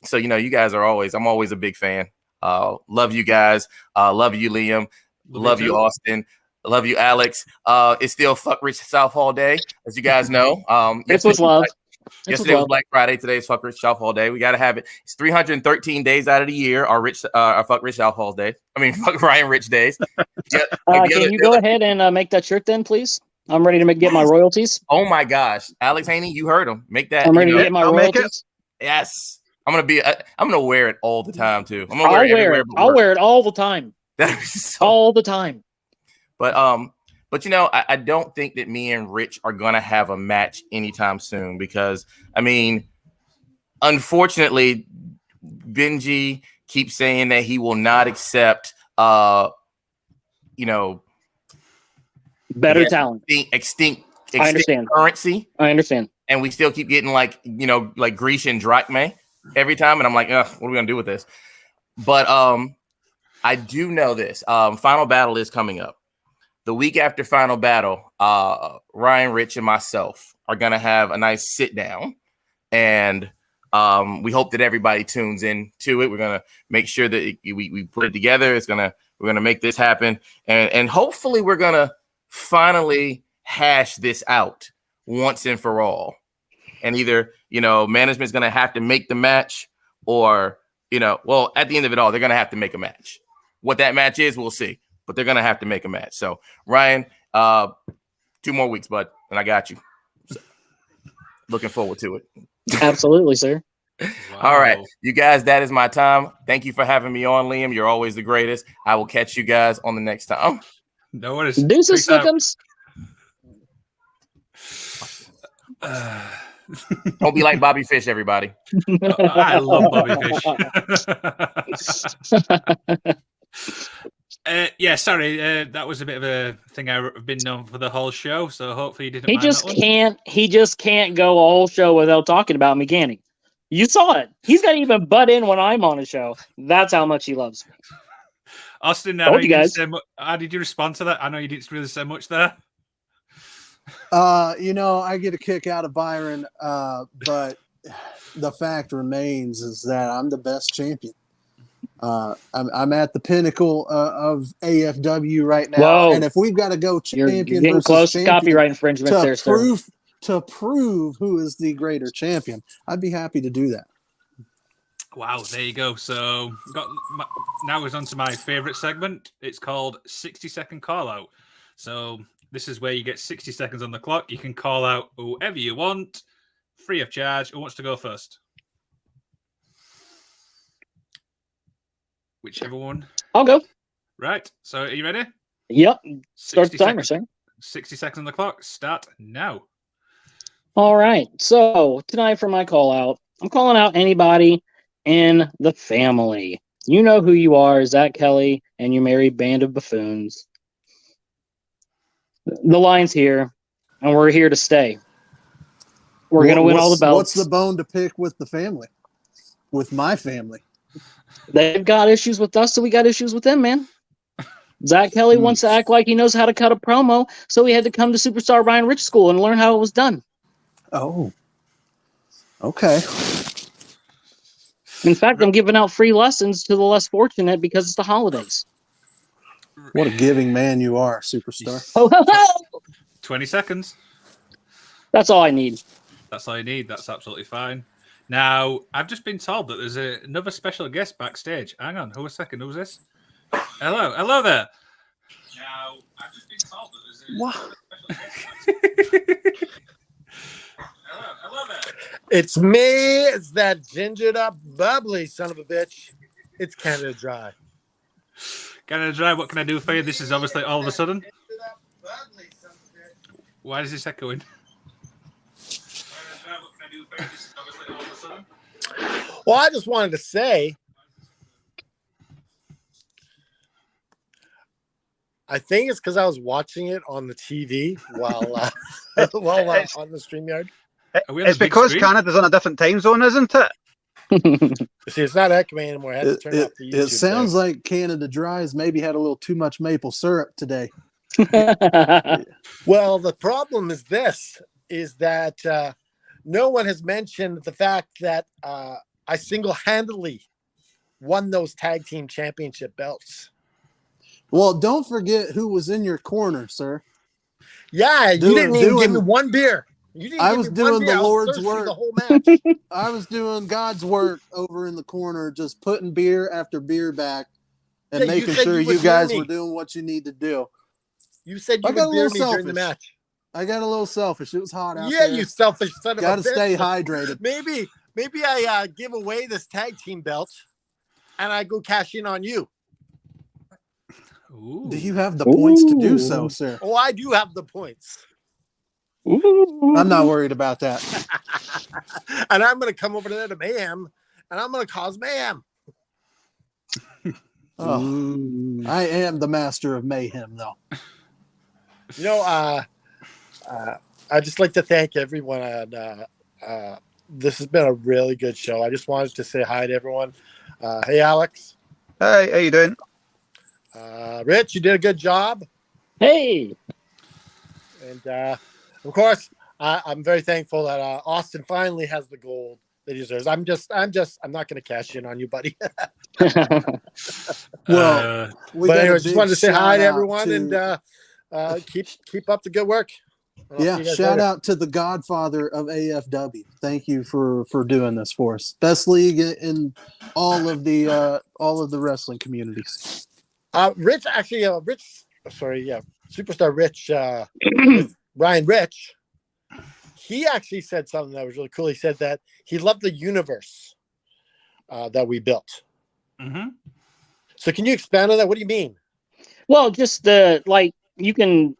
so you guys are I'm always a big fan. Love you guys. Love you, Liam. Love you, Austin. Love you, Alex. It's still Fuck Rich Southall Day, as you guys know. It's with love. Yesterday was Black Friday. Today is Fuck Rich Southall Day. We got to have it. It's 313 days out of the year are Fuck Rich Southall Day. I mean, Fuck Ryan Rich days. Can you go ahead and make that shirt then, please? I'm ready to get my royalties. Oh my gosh, Alex Haney, you heard him. Make that. I'm ready to get my royalties. Yes, I'm gonna wear it all the time too. I'll wear it all the time. All the time. But I don't think that me and Rich are gonna have a match anytime soon because I mean, unfortunately, Benji keeps saying that he will not accept better talent, extinct I understand currency. I understand, and we still keep getting like Grecian drachma every time, and I'm like, what are we gonna do with this? But I do know this. Final Battle is coming up. The week after Final Battle, Ryan, Rich, and myself are gonna have a nice sit down, and we hope that everybody tunes in to it. We're gonna make sure that we put it together. We're gonna make this happen, and hopefully we're gonna finally hash this out once and for all. And either management's gonna have to make the match, or at the end of it all, they're gonna have to make a match. What that match is, we'll see. But they're gonna have to make a match. So Ryan, 2 more weeks, bud, and I got you. So, looking forward to it. Absolutely, sir. Wow. All right, you guys, that is my time. Thank you for having me on, Liam. You're always the greatest. I will catch you guys on the next time. No worries. Deuces, Slickums. Don't be like Bobby Fish, everybody. I love Bobby Fish. Sorry. That was a bit of a thing I've been known for the whole show. So hopefully you didn't. He just can't go a whole show without talking about me, can he? You saw it. He's got to even butt in when I'm on a show. That's how much he loves me. Austin, Told you guys. How did you respond to that? I know you didn't really say much there. I get a kick out of Byron, but the fact remains is that I'm the best champion. I'm at the pinnacle of AFW right now. Whoa. And if we've got to go champion you're getting versus close to champion copyright infringement there, sir. To prove who is the greater champion, I'd be happy to do that. Wow, there you go. So now we're on to my favorite segment. It's called 60-second call out. So this is where you get 60 seconds on the clock. You can call out whoever you want, free of charge. Who wants to go first? Whichever one. I'll go. Right. So are you ready? Yep. Start the 60 timer, seconds. sir. 60 seconds on the clock. Start now. All right. So tonight for my call out, I'm calling out anybody in the family. You know who you are, Zach Kelly, and your merry band of buffoons. The line's here, and we're here to stay. We're going to win all the belts. What's the bone to pick with the family? With my family? They've got issues with us, so we got issues with them, man. Zach Kelly wants to act like he knows how to cut a promo, so he had to come to Superstar Ryan Rich School and learn how it was done. Oh. Okay. In fact, I'm giving out free lessons to the less fortunate because it's the holidays. What a giving man you are, Superstar. Oh, 20 seconds. that's all I need. That's all you need. That's absolutely fine. Now, I've just been told that there's another special guest backstage. Hang on. Who's this? Hello. Hello there. Now, I've just been told that there's What? Hello there. It's me. It's that gingered up, bubbly son of a bitch. It's Canada Dry. Canada Dry, what can I do for you? This is obviously all of a sudden. Gingered up, bubbly son of a bitch. Why is this echoing? Canada Dry, what can I do for you? This is obviously all of a sudden. Well, I just wanted to say, I think it's because I was watching it on the TV while on the StreamYard. It's because Canada's on a different time zone, isn't it? See, it's not echoing anymore. I had to turn off the YouTube. It sounds like Canada Dry's maybe had a little too much maple syrup today. Well, the problem is that no one has mentioned the fact that I single-handedly won those tag team championship belts. Well, don't forget who was in your corner, sir. Yeah, you didn't even give me one beer. I was doing the Lord's work. The whole match. I was doing God's work over in the corner, just putting beer after beer back and making sure you guys were doing what you need to do. You said you would beer me during the match. I got a little selfish. It was hot out there. there. You selfish son of a bitch. Got to stay hydrated. Maybe I give away this tag team belt and I go cash in on you. Ooh. Do you have the points to do so, sir? Oh, I do have the points. I'm not worried about that. And I'm going to come over there to Mayhem, and I'm going to cause mayhem. Oh, I am the master of mayhem, though. You know, I'd just like to thank everyone. This has been a really good show. I just wanted to say hi to everyone. Hey, Alex. Hi, how you doing? Rich, you did a good job. Hey. And of course, I'm very thankful that Austin finally has the gold that he deserves. I'm not going to cash in on you, buddy. Well, but anyway, just wanted to say hi to everyone and keep up the good work. Yeah, shout out to the Godfather of AFW. Thank you for doing this for us. Best league in all of the wrestling communities. Superstar Rich, Ryan Rich, he actually said something that was really cool. He said that he loved the universe that we built. Mm-hmm. So can you expand on that? What do you mean? Well, just you can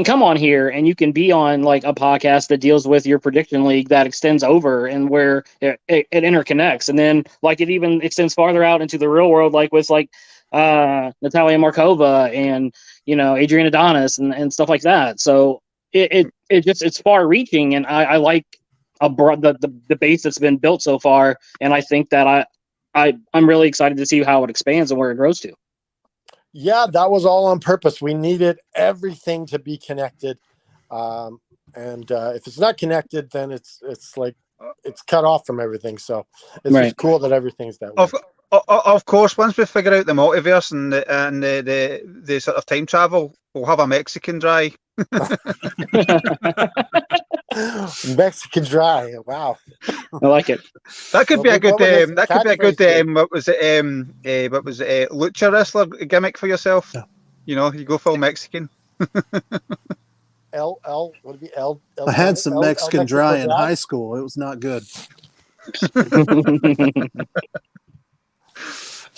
come on here and you can be on like a podcast that deals with your prediction league that extends over and where it interconnects. And then like it even extends farther out into the real world, like with like Natalia Markova and, Adrian Adonis and stuff like that. So it's far reaching. And I like the base that's been built so far. And I think that I'm really excited to see how it expands and where it grows to. Yeah, that was all on purpose. We needed everything to be connected. And if it's not connected, then it's like it's cut off from everything. So it's just cool that everything's that way. Of course, once we figure out the multiverse and the sort of time travel, we'll have a Mexican Dry. Mexican Dry. Wow, I like it. That could be a good. That could be a good. What was it? Lucha wrestler gimmick for yourself. Yeah. You go full Mexican. What would it be? I had some Mexican Dry in high school. It was not good.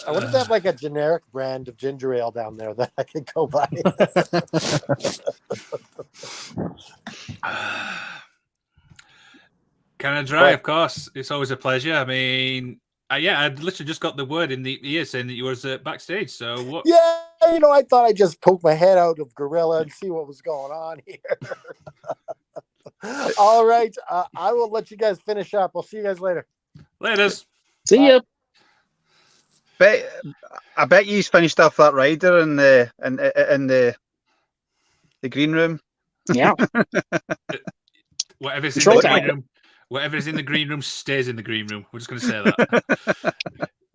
I wonder if they have like a generic brand of ginger ale down there that I could go buy. Can I try? Of course. It's always a pleasure. I mean, yeah, I literally just got the word in the ear saying that you was backstage. So what? Yeah, I thought I'd just poke my head out of Gorilla and see what was going on here. All right. I will let you guys finish up. I'll see you guys later. Laters. See ya. I bet you finished off that rider in the green room. Yeah. Whatever's in Control the green tower. room, whatever's in the green room stays in the green room. We're just going to say that.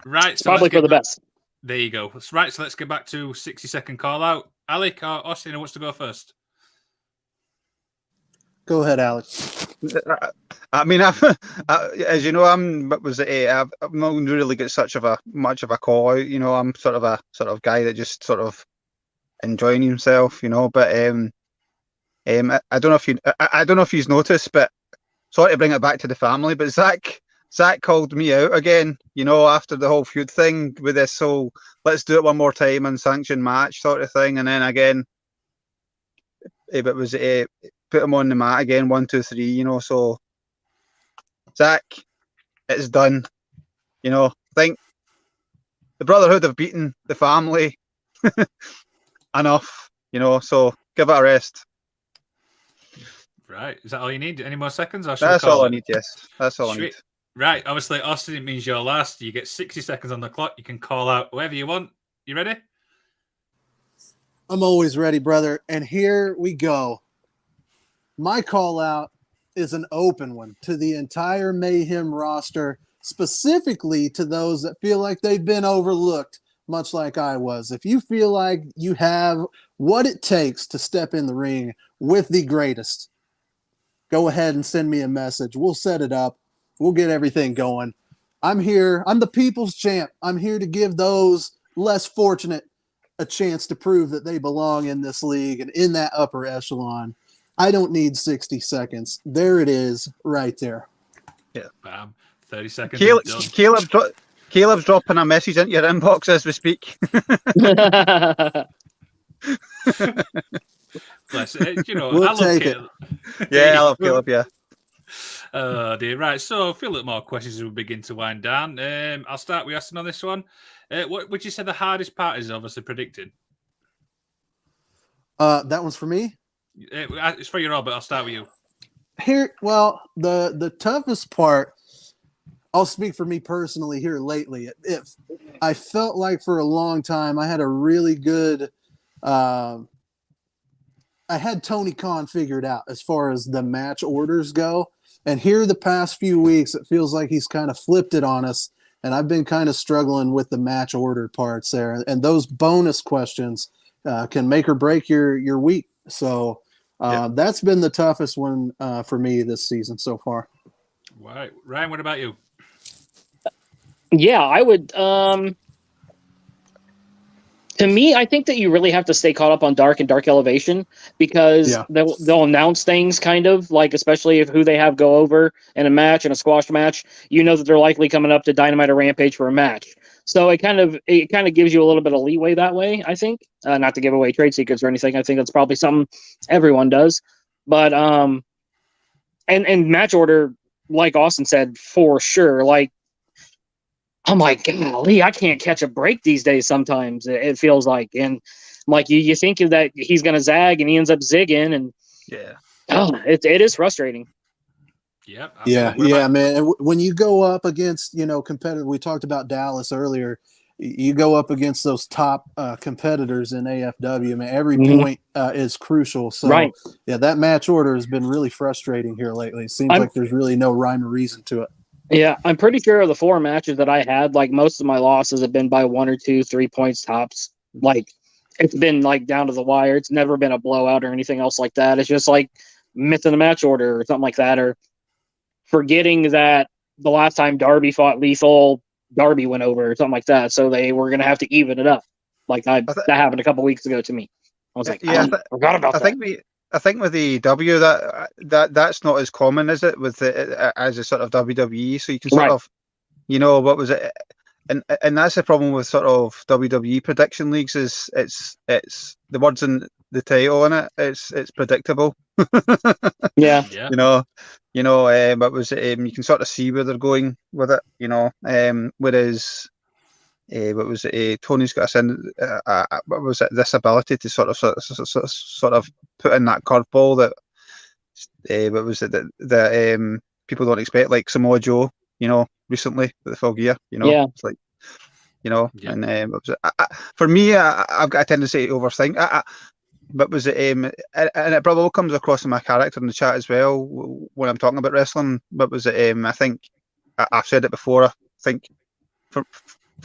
Right. It's So probably for the best. there you go. Right. So let's get back to 60-second call out. Alec or Austin, who wants to go first? Go ahead, Alex. I mean, as you know, I'm not really got much of a call out. I'm sort of guy that just sort of enjoying himself. But I don't know if I don't know if he's noticed, but sorry to bring it back to the family, but Zach called me out again. After the whole feud thing with this whole let's do it one more time unsanctioned match sort of thing, and then again, if it was put him on the mat again, 1, 2, 3. So Zach, it's done. I think the Brotherhood have beaten the family enough. So give it a rest. Right. Is that all you need? Any more seconds? That's all I need. Yes, that's all I need. Right. Obviously, Austin, it means you're last. You get 60 seconds on the clock. You can call out whoever you want. You ready? I'm always ready, brother. And here we go. My call out is an open one to the entire Mayhem roster, specifically to those that feel like they've been overlooked, much like I was. If you feel like you have what it takes to step in the ring with the greatest, go ahead and send me a message. We'll set it up. We'll get everything going. I'm here. I'm the people's champ. I'm here to give those less fortunate a chance to prove that they belong in this league and in that upper echelon. I don't need 60 seconds. There it is, right there. Yeah. Bam. 30 seconds. Caleb's dropping a message into your inbox as we speak. Bless it. We'll I love take Caleb. Yeah, I love Caleb. Yeah. Oh dear. Right. So a few little more questions as we begin to wind down. I'll start with Austin on this one. What would you say the hardest part is? Obviously predicting. That one's for me. It's for you all, but I'll start with you. Here, well, the toughest part, I'll speak for me personally here lately. I felt like for a long time I had a really good I had Tony Khan figured out as far as the match orders go. And here the past few weeks, it feels like he's kind of flipped it on us. And I've been kind of struggling with the match order parts there. And those bonus questions can make or break your week. So that's been the toughest one for me this season so far. Right. Ryan, what about you? Yeah, I would. To me, I think that you really have to stay caught up on Dark and Dark Elevation because they'll announce things kind of like, especially if who they have go over in a match, in a squash match, that they're likely coming up to Dynamite or Rampage for a match. So it kind of gives you a little bit of leeway that way, I think. Not to give away trade secrets or anything. I think that's probably something everyone does. But and match order, like Austin said, for sure. Like, I'm like, golly, I can't catch a break these days sometimes, it feels like. And I'm like, you think that he's going to zag and he ends up zigging. And it is frustrating. Yep. Yeah, man. And when you go up against, competitive, we talked about Dallas earlier. You go up against those top competitors in AFW, man, every point is crucial. So, yeah, that match order has been really frustrating here lately. It seems like there's really no rhyme or reason to it. Yeah, I'm pretty sure of the 4 matches that I had, like most of my losses have been by 1 or 2, 3 points tops. Like it's been like down to the wire. It's never been a blowout or anything else like that. It's just like missing a match order or something like that, or forgetting that the last time Darby fought Lethal, Darby went over or something like that. So they were going to have to even it up. Like that happened a couple weeks ago to me. I was like, I forgot about that. I think with the W that's not as common, is it? With as a sort of WWE, so you can sort of, what was it? and that's the problem with sort of WWE prediction leagues is it's the words in the title in it. It's predictable. Yeah. Yeah. But was you can sort of see where they're going with it. Whereas. What was it? Tony's got what was it? This ability to sort of put in that curveball that what was it that people don't expect, like Samoa Joe, recently with the full gear, Yeah. it's like, Yeah. and what was it? For me, I've got a tendency to overthink. But was it? And it probably comes across in my character in the chat as well when I'm talking about wrestling. But was it? I think I've said it before. I think for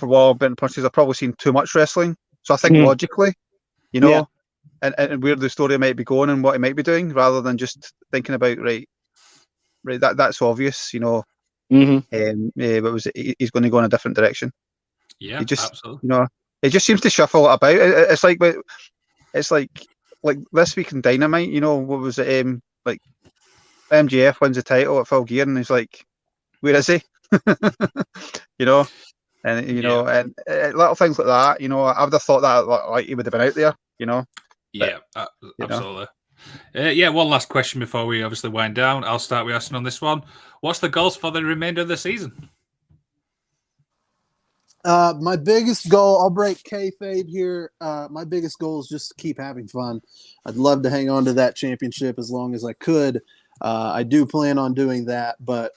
what I've been punches, I've probably seen too much wrestling. So I think logically, Yeah. and where the story might be going and what he might be doing, rather than just thinking about right, that's obvious, but was it, he's going to go in a different direction. Yeah, He just, absolutely. it just seems to shuffle it about. It's like this week in Dynamite, what was it? Like MJF wins the title at Full Gear, and he's like, where is he? And and little things like that, I would have thought that like he would have been out there, Yeah, absolutely. Yeah, one last question before we obviously wind down. I'll start with asking on this one. What's the goals for the remainder of the season? My biggest goal, I'll break kayfabe here. My biggest goal is just to keep having fun. I'd love to hang on to that championship as long as I could. I do plan on doing that, but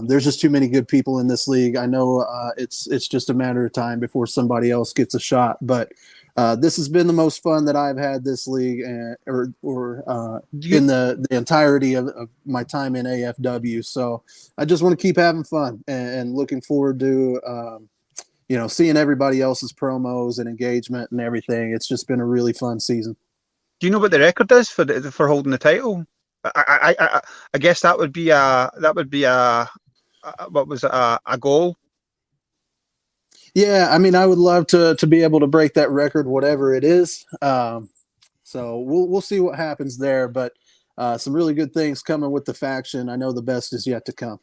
there's just too many good people in this league. I know it's just a matter of time before somebody else gets a shot, but this has been the most fun that I've had this league, in the entirety of my time in AFW. So I just want to keep having fun and looking forward to seeing everybody else's promos and engagement and everything. It's just been a really fun season. Do you know what the record is for holding the title? I guess that would be a what was it, a goal. Yeah, I mean, I would love to be able to break that record, whatever it is. So we'll see what happens there, but some really good things coming with the faction. I know the best is yet to come.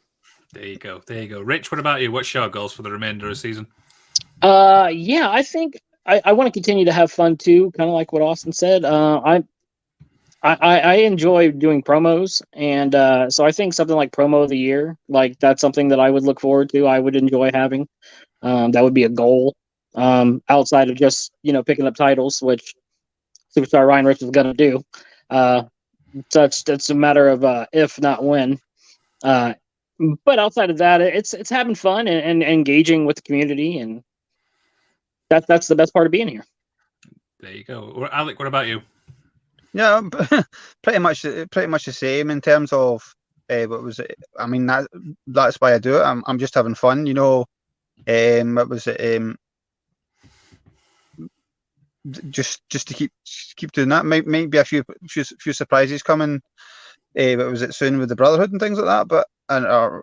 There you go. Rich, what about you? What's your goals for the remainder of the season? Yeah, I think I want to continue to have fun too, kind of like what Austin said. I enjoy doing promos, and so I think something like promo of the year, like that's something that I would look forward to. I would enjoy having. That would be a goal outside of just picking up titles, which Superstar Ryan Rich is going to do. So it's a matter of if not when. But outside of that, it's having fun and engaging with the community, and that's the best part of being here. There you go. Alec, what about you? Yeah, pretty much the same in terms of what was it? I mean that's why I do it. I'm just having fun, what was it? Just to keep doing that. Might be a few surprises coming. What was it soon with the Brotherhood and things like that? But but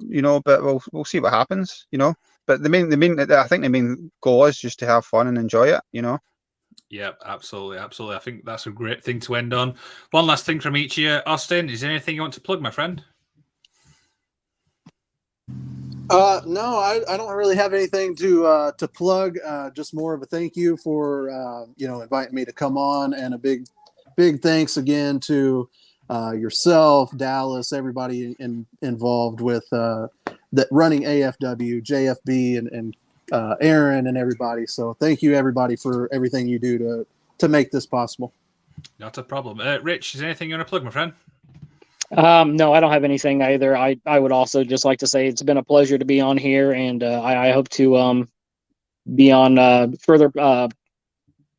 we'll see what happens. But I think the main goal is just to have fun and enjoy it. Yeah, absolutely. I think that's a great thing to end on. One last thing from each of you. Austin, is there anything you want to plug, my friend? No, I don't really have anything to plug. Just more of a thank you for inviting me to come on, and a big thanks again to yourself, Dallas, everybody involved with that running AFW, JFB, and Aaron and everybody. So thank you everybody for everything you do to make this possible. Not a problem. Rich, is there anything you want to plug, my friend? No, I don't have anything either. I would also just like to say it's been a pleasure to be on here, and I hope to be on further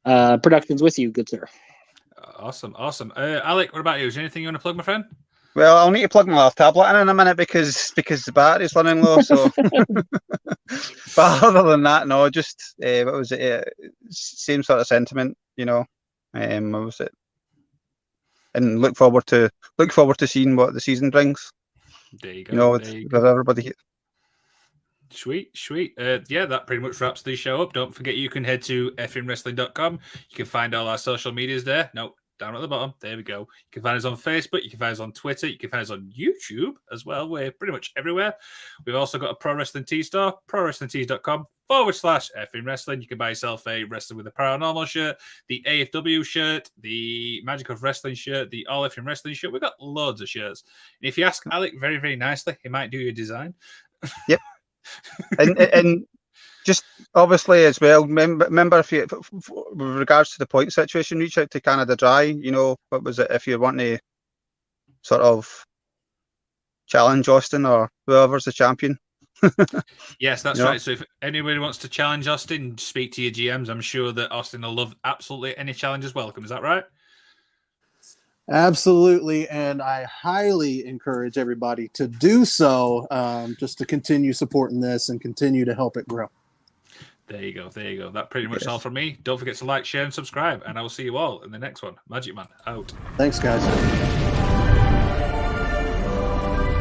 productions with you, good sir. Awesome. Alec, what about you? Is there anything you want to plug, my friend? Well, I'll need to plug my tablet in a minute because the battery's running low. So, but other than that, no. Just what was it? Same sort of sentiment, What was it? And look forward to seeing what the season brings. There you go. With everybody here. Sweet. Yeah, that pretty much wraps the show up. Don't forget you can head to fmwrestling.com. You can find all our social medias there. No, down at the bottom. There we go. You can find us on Facebook. You can find us on Twitter. You can find us on YouTube as well. We're pretty much everywhere. We've also got a Pro Wrestling Tee store, prowrestlingtees.com/effing wrestling. You can buy yourself a Wrestling with the Paranormal shirt, the AFW shirt, the Magic of Wrestling shirt, the All Effing Wrestling shirt. We've got loads of shirts. And if you ask Alec very, very nicely, he might do your design. Yep. and just obviously as well, remember if you, with regards to the point situation, reach out to Canada Dry. You know, what was it? If you want to sort of challenge Austin or whoever's the champion. Yes, that's You know? right. So if anybody wants to challenge Austin, speak to your GMs. I'm sure that Austin will love absolutely any challenges welcome. Is that right? Absolutely, and I highly encourage everybody to do so, just to continue supporting this and continue to help it grow. There you go. There you go. That pretty much Yes. all from me. Don't forget to like, share, and subscribe. And I will see you all in the next one. Magic Man out. Thanks, guys.